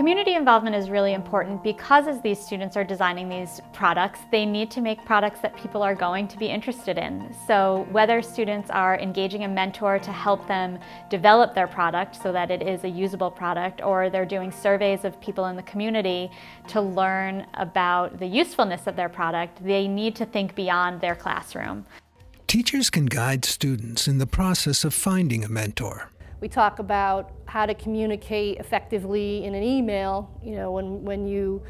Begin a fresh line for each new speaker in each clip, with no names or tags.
Community involvement is really important because as these students are designing these products, they need to make products that people are going to be interested in. So whether students are engaging a mentor to help them develop their product so that it is a usable product, or they're doing surveys of people in the community to learn about the usefulness of their product, they need to think beyond their classroom.
Teachers can guide students in the process of finding a mentor.
We talk about how to communicate effectively in an email. You know, when you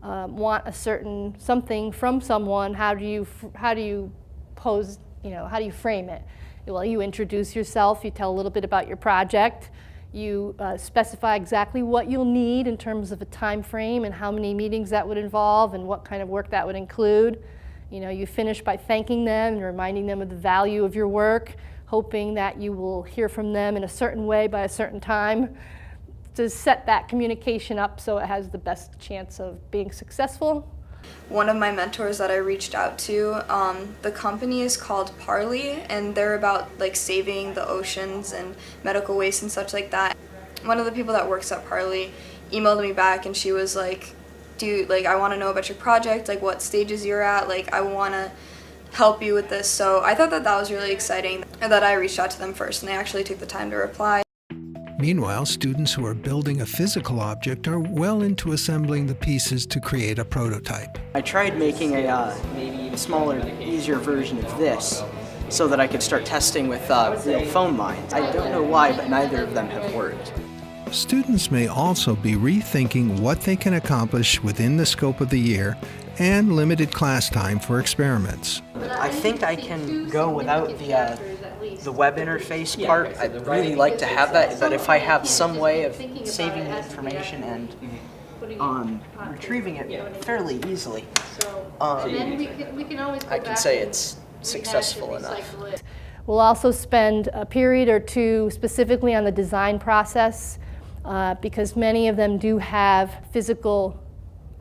want a certain something from someone, how do you pose? You know, how do you frame it? Well, you introduce yourself. You tell a little bit about your project. You specify exactly what you'll need in terms of a time frame and how many meetings that would involve and what kind of work that would include. You know, you finish by thanking them and reminding them of the value of your work, hoping that you will hear from them in a certain way by a certain time to set that communication up so it has the best chance of being successful.
One of my mentors that I reached out to, the company is called Parley, and they're about like saving the oceans and medical waste and such like that. One of the people that works at Parley emailed me back and she was like, dude, like I want to know about your project, like what stages you're at, like I want to help you with this. So I thought that was really exciting that I reached out to them first and they actually took the time to reply.
Meanwhile, students who are building a physical object are well into assembling the pieces to create a prototype.
I tried making a maybe smaller, easier version of this so that I could start testing with real phone lines. I don't know why, but neither of them have worked.
Students may also be rethinking what they can accomplish within the scope of the year and limited class time for experiments.
I think I can go without the web interface part. I'd really like to have that, but if I have some way of saving the information and retrieving it fairly easily, I can say it's successful enough.
We'll also spend a period or two specifically on the design process because many of them do have physical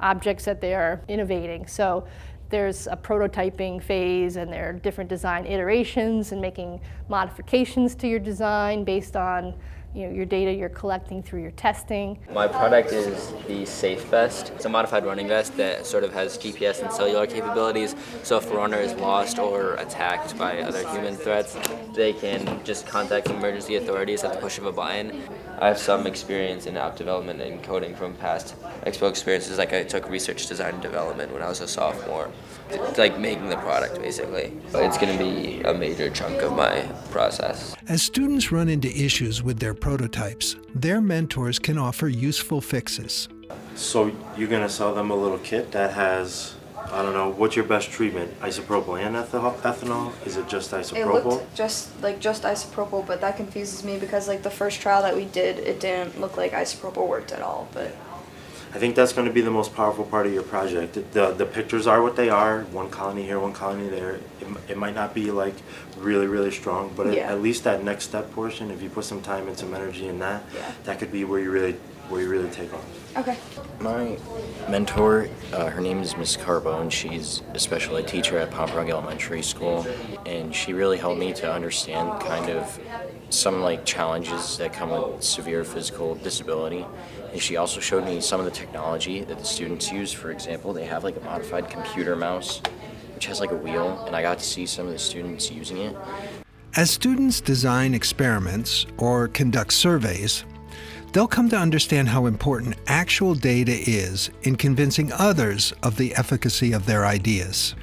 objects that they are innovating. So there's a prototyping phase and there are different design iterations and making modifications to your design based on your data you're collecting through your testing.
My product is the Safe Vest. It's a modified running vest that sort of has GPS and cellular capabilities, so if a runner is lost or attacked by other human threats, they can just contact emergency authorities at the push of a button. I have some experience in app development and coding from past expo experiences, like I took research design and development when I was a sophomore. It's like making the product, basically. It's going to be a major chunk of my process.
As students run into issues with their prototypes, their mentors can offer useful fixes.
So you're going to sell them a little kit that has, I don't know, what's your best treatment? Isopropyl and ethanol? Is it just isopropyl?
It looked just isopropyl, but that confuses me because like the first trial that we did, it didn't look like isopropyl worked at all. But
I think that's going to be the most powerful part of your project. The pictures are what they are, one colony here, one colony there. It might not be like really, really strong, but at least that next step portion, if you put some time and some energy in that, that could be where you really take off.
Okay.
My mentor, her name is Miss Carbone. She's a special ed teacher at Pomperaug Elementary School, and she really helped me to understand kind of some like challenges that come with severe physical disability. And she also showed me some of the technology that the students use. For example, they have like a modified computer mouse, which has like a wheel, and I got to see some of the students using it.
As students design experiments or conduct surveys, they'll come to understand how important actual data is in convincing others of the efficacy of their ideas.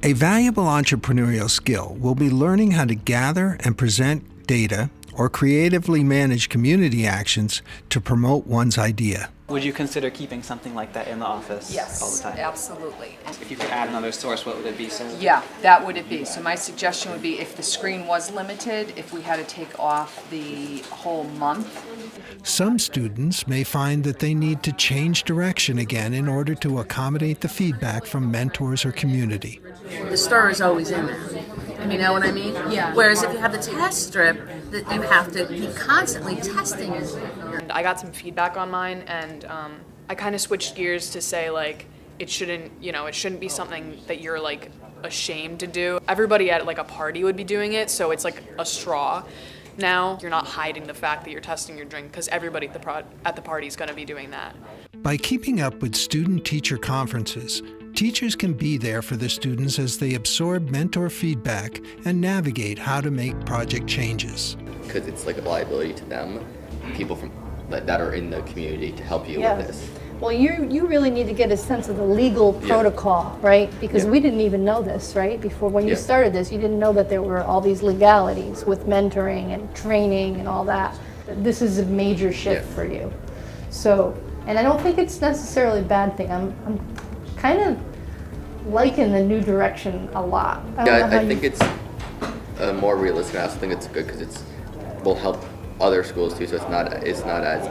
A valuable entrepreneurial skill will be learning how to gather and present data or creatively manage community actions to promote one's idea.
Would you consider keeping something like that in the office all the time?
Yes, absolutely.
If you could add another source, what would it be, sir?
Yeah, that would it be. So my suggestion would be if the screen was limited, if we had to take off the whole month.
Some students may find that they need to change direction again in order to accommodate the feedback from mentors or community.
The star is always in there. You know what I mean?
Yeah.
Whereas if you have the test strip, that you have to be constantly testing it.
I got some feedback on mine, and I kind of switched gears to say like it shouldn't be something that you're like ashamed to do. Everybody at like a party would be doing it, so it's like a straw. Now you're not hiding the fact that you're testing your drink because everybody at the party is going to be doing that.
By keeping up with student-teacher conferences, teachers can be there for the students as they absorb mentor feedback and navigate how to make project changes.
Because it's like a liability to them, people from that are in the community, to help you with this.
Well, you really need to get a sense of the legal protocol, right? Because we didn't even know this, right? Before, when you started this, you didn't know that there were all these legalities with mentoring and training and all that. This is a major shift for you. So, and I don't think it's necessarily a bad thing. I'm kind of liking the new direction a lot.
I think it's more realistic. I also think it's good because it will help other schools too. So it's not as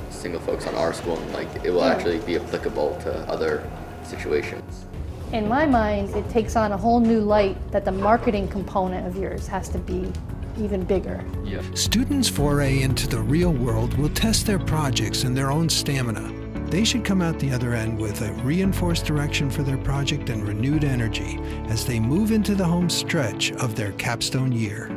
single focus on our school, and like it will actually be applicable to other situations.
In my mind, it takes on a whole new light that the marketing component of yours has to be even bigger.
Yeah.
Students' foray into the real world will test their projects and their own stamina. They should come out the other end with a reinforced direction for their project and renewed energy as they move into the home stretch of their capstone year.